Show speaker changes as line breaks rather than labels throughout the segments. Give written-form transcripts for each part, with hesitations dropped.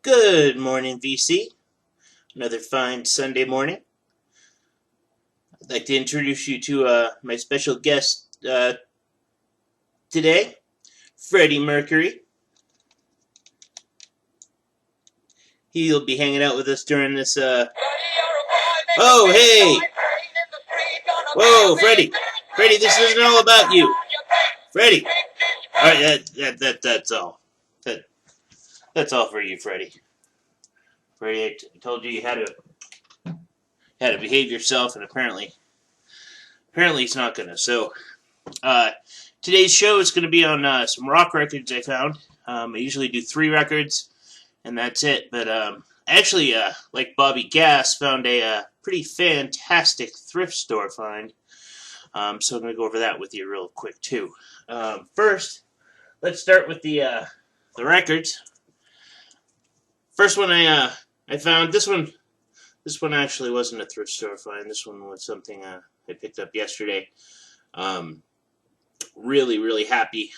Good morning, VC. Another fine Sunday morning. I'd like to introduce you to my special guest today, Freddie Mercury. He'll be hanging out with us during this. Oh, hey! Whoa, Freddie! Freddie, this isn't all about you. Freddie! All right, that's all. That's all for you, Freddie. Freddie, I told you you had to behave yourself, and apparently he's not gonna. So, today's show is going to be on some rock records I found. I usually do 3 records, and that's it. But actually, like Bobby Gass, found a pretty fantastic thrift store find. So I'm going to go over that with you real quick too. First, let's start with the records. First one I found. This one actually wasn't a thrift store find. This one was something I picked up yesterday. Really, really happy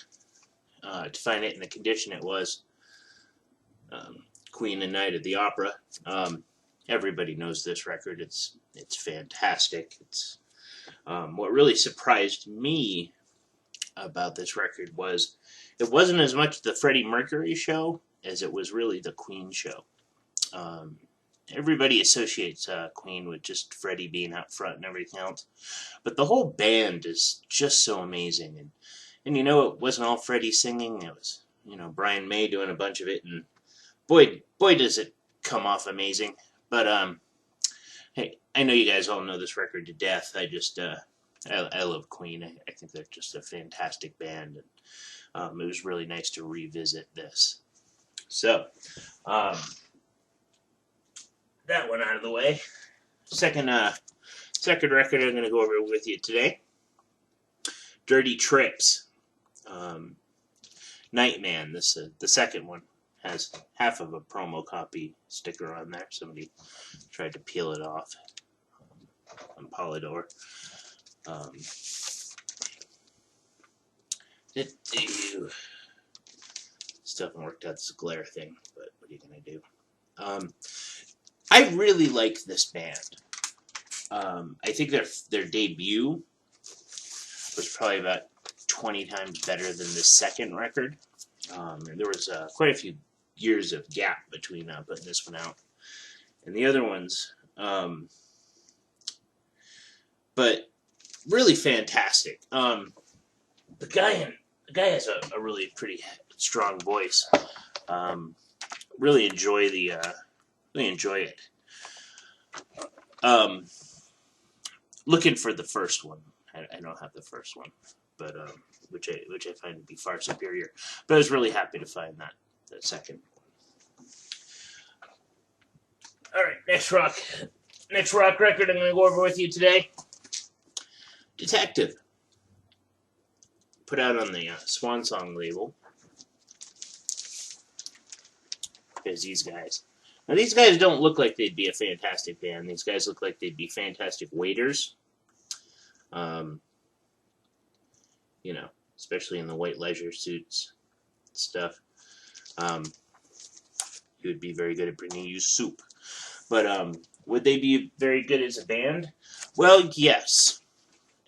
to find it in the condition it was. Queen and Night at the Opera. Everybody knows this record. It's fantastic. It's what really surprised me about this record was it wasn't as much the Freddie Mercury show as it was really the Queen show. Everybody associates Queen with just Freddie being out front and everything else. But the whole band is just so amazing. And it wasn't all Freddie singing. It was, Brian May doing a bunch of it. And boy does it come off amazing. But, hey, I know you guys all know this record to death. I just, I love Queen. I think they're just a fantastic band. And it was really nice to revisit this. So, that one out of the way. Second record I'm going to go over with you today. Dirty Trips. Nightman. This the second one has half of a promo copy sticker on there. Somebody tried to peel it off on Polydor. Still haven't worked out this glare thing, but what are you going to do? I really like this band. I think their debut was probably about 20 times better than the second record. There was quite a few years of gap between putting this one out and the other ones. But really fantastic. The guy has a really pretty strong voice. Really enjoy it. Looking for the first one. I don't have the first one, but which I find to be far superior. But I was really happy to find that second one. All right, next rock record I'm going to go over with you today. Detective. Put out on the Swan Song label. There's these guys. Now, these guys don't look like they'd be a fantastic band. These guys look like they'd be fantastic waiters. Especially in the white leisure suits stuff. He would be very good at bringing you soup. But would they be very good as a band? Well, yes.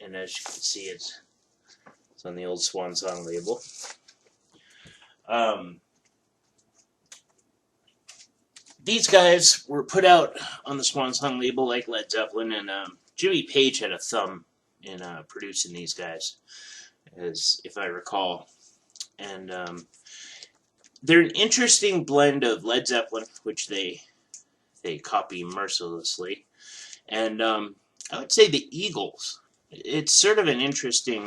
And as you can see, it's on the old Swan Song label. These guys were put out on the Swan Song label like Led Zeppelin, and Jimmy Page had a thumb in producing these guys, as if I recall. And they're an interesting blend of Led Zeppelin, which they copy mercilessly, and I would say the Eagles. It's sort of an interesting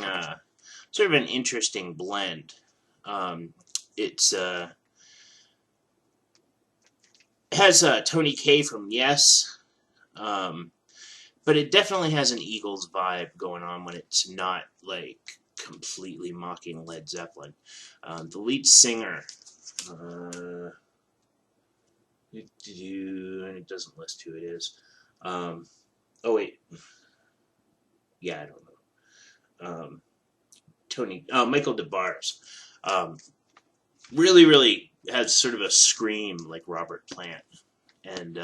blend. It has Tony Kaye from Yes, but it definitely has an Eagles vibe going on when it's not like completely mocking Led Zeppelin. The lead singer, and it doesn't list who it is. Oh wait, yeah, I don't know. Michael DeBar's. really, really has sort of a scream like Robert Plant. And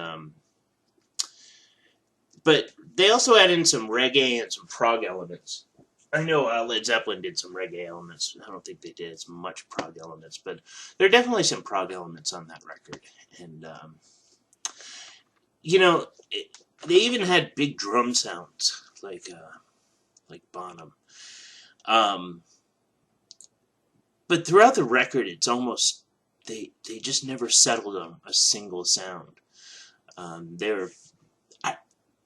but they also add in some reggae and some prog elements. I know Led Zeppelin did some reggae elements. I don't think they did as much prog elements, but there are definitely some prog elements on that record. And you know, they even had big drum sounds like Bonham. Um, but throughout the record, it's almost they just never settled on a single sound. They're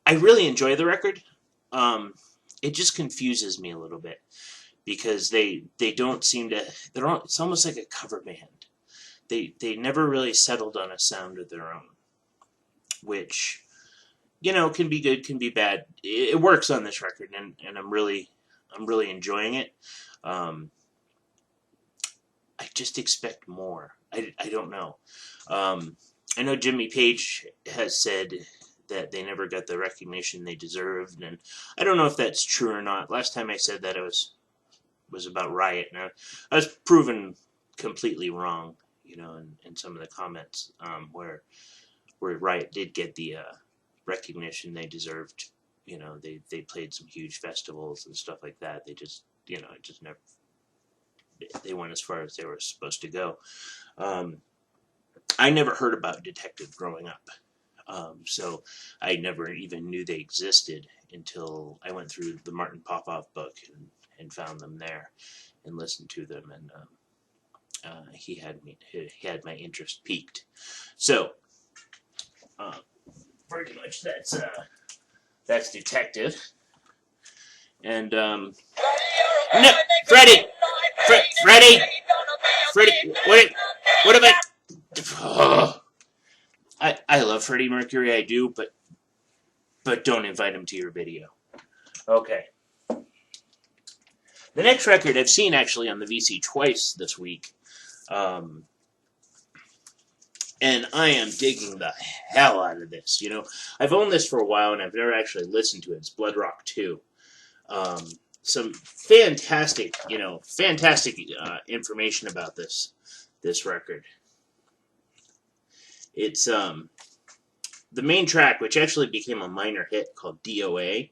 I really enjoy the record. It just confuses me a little bit because they don't seem to. It's almost like a cover band. They never really settled on a sound of their own, which can be good, can be bad. It works on this record, and I'm really enjoying it. Um, I just expect more. I don't know. I know Jimmy Page has said that they never got the recognition they deserved, and I don't know if that's true or not. Last time I said that, it was about Riot, and I was proven completely wrong. In some of the comments where Riot did get the recognition they deserved. They played some huge festivals and stuff like that. They just it just never. They went as far as they were supposed to go. I never heard about Detective growing up. So I never even knew they existed until I went through the Martin Popoff book and found them there and listened to them, and he had my interest piqued. So pretty much that's Detective, and no, Freddie, what am I? Oh. I love Freddie Mercury, I do, but don't invite him to your video. Okay. The next record I've seen actually on the VC twice this week, and I am digging the hell out of this. I've owned this for a while, and I've never actually listened to it. It's Blood Rock 2. Some fantastic information about this record. It's the main track, which actually became a minor hit, called DOA,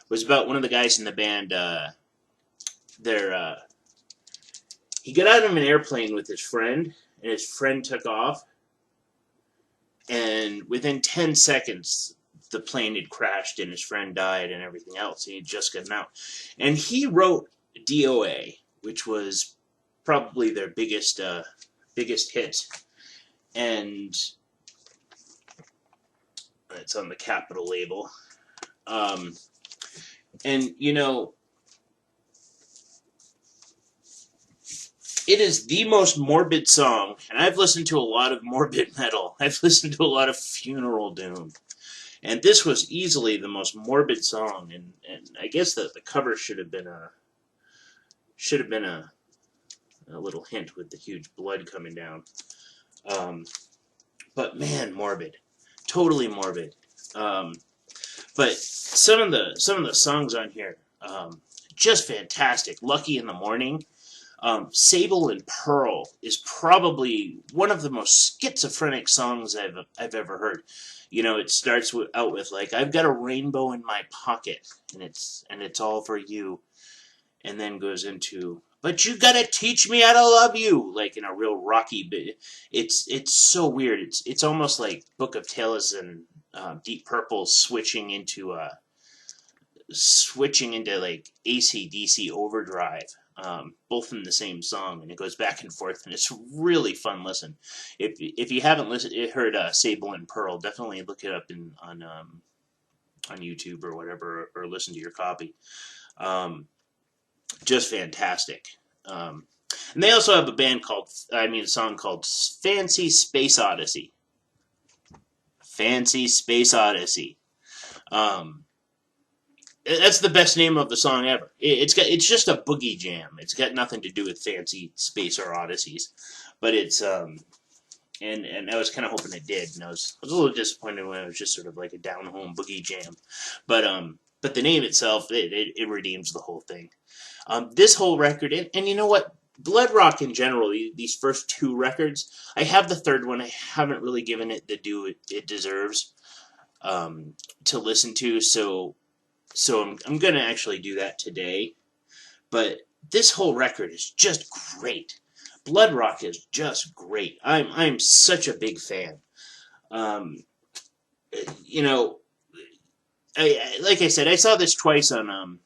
was about one of the guys in the band. He got out of an airplane with his friend, and his friend took off, and within 10 seconds, the plane had crashed, and his friend died, and everything else. He had just gotten out, and he wrote DOA, which was probably their biggest hit. And it's on the Capitol label. And, it is the most morbid song, and I've listened to a lot of morbid metal. I've listened to a lot of funeral doom. And this was easily the most morbid song, and I guess that the cover should have been a little hint with the huge blood coming down. But man, morbid, totally morbid. But some of the songs on here, just fantastic. Lucky in the Morning, Sable and Pearl is probably one of the most schizophrenic songs I've ever heard. It starts out with like, I've got a rainbow in my pocket, and it's all for you, and then goes into, but you gotta teach me how to love you, like in a real rocky bit. It's so weird. It's almost like Book of Tales and Deep Purple switching into like AC/DC Overdrive, both in the same song, and it goes back and forth, and it's really fun listen. If you haven't heard Sable and Pearl, definitely look it up on YouTube or whatever, or listen to your copy. Just fantastic. And they also have a song called Fancy Space Odyssey. Fancy Space Odyssey. That's the best name of the song ever. It's just a boogie jam. It's got nothing to do with fancy space or odysseys, but it's and I was kind of hoping it did, and I was a little disappointed when it was just sort of like a down home boogie jam, but the name itself it redeems the whole thing. This whole record, and you know what? Blood Rock in general, these first two records, I have the third one. I haven't really given it the due it deserves to listen to, so I'm gonna actually do that today. But this whole record is just great. Blood Rock is just great. I'm such a big fan. Um, you know, like I said, I saw this twice on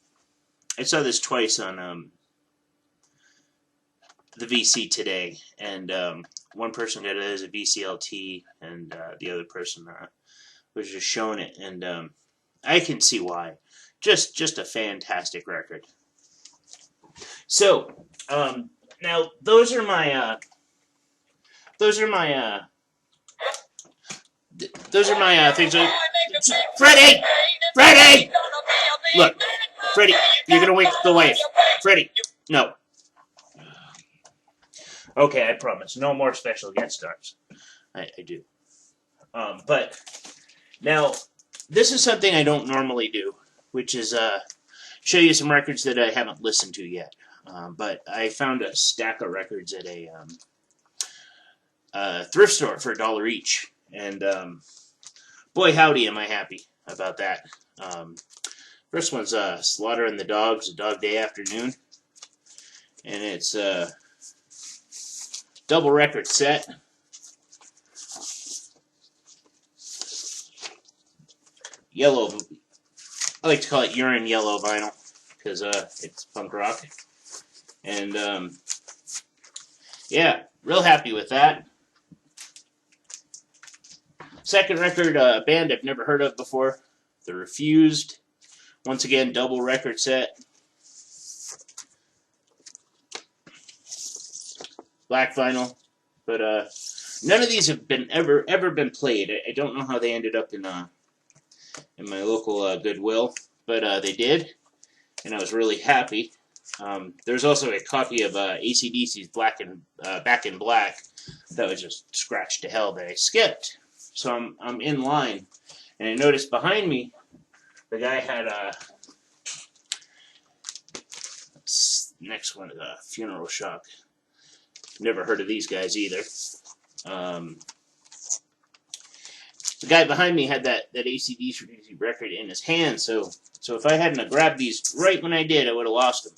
the VC today, and one person got it as a VCLT, and the other person was just showing it, and I can see why. Just a fantastic record. So now those are my things. Freddie, Freddie, look, Freddie, you're gonna wake the wife. Freddie, no. Okay, I promise. No more special guest stars. I do. But now, this is something I don't normally do, which is show you some records that I haven't listened to yet. But I found a stack of records at a thrift store for $1 each, and boy howdy am I happy about that. First one's Slaughter and the Dogs, A Dog Day Afternoon, and it's double record set. Yellow, I like to call it urine yellow vinyl, because it's punk rock. And yeah, real happy with that. Second record, a band I've never heard of before, The Refused. Once again, double record set. Black vinyl. But none of these have been ever been played. I don't know how they ended up in my local Goodwill, but they did, and I was really happy. There's also a copy of AC/DC's Back in Black that was just scratched to hell that I skipped. So I'm in line, and I noticed behind me the guy had next one is Funeral Shock. Never heard of these guys either. The guy behind me had that AC/DC record in his hand, so if I hadn't grabbed these right when I did, I would have lost them,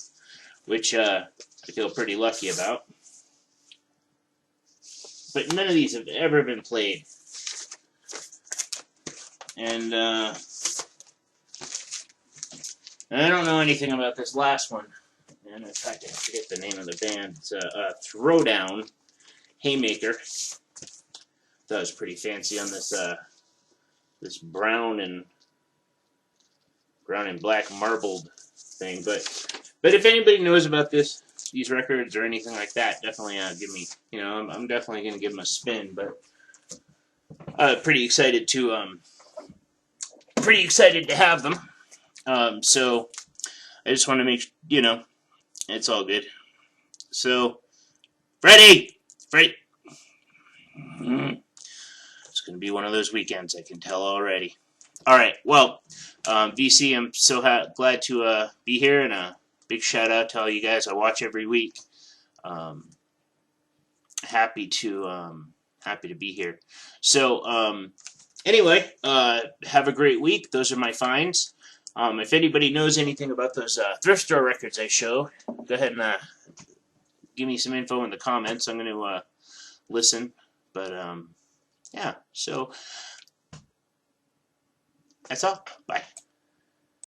which I feel pretty lucky about. But none of these have ever been played. And I don't know anything about this last one. And in fact, I forget the name of the band. It's Throwdown, Haymaker. That was pretty fancy on this this brown and black marbled thing. But if anybody knows about these records or anything like that, definitely give me. I'm definitely gonna give them a spin. But pretty excited to have them. So I just want to make it's all good. So Freddie. It's going to be one of those weekends, I can tell already. All right, well, VC, I'm so glad to be here, and a big shout out to all you guys I watch every week. Happy to be here. So anyway, have a great week. Those are my finds. If anybody knows anything about those thrift store records I show, go ahead and give me some info in the comments. I'm going to listen. But yeah, so that's all. Bye.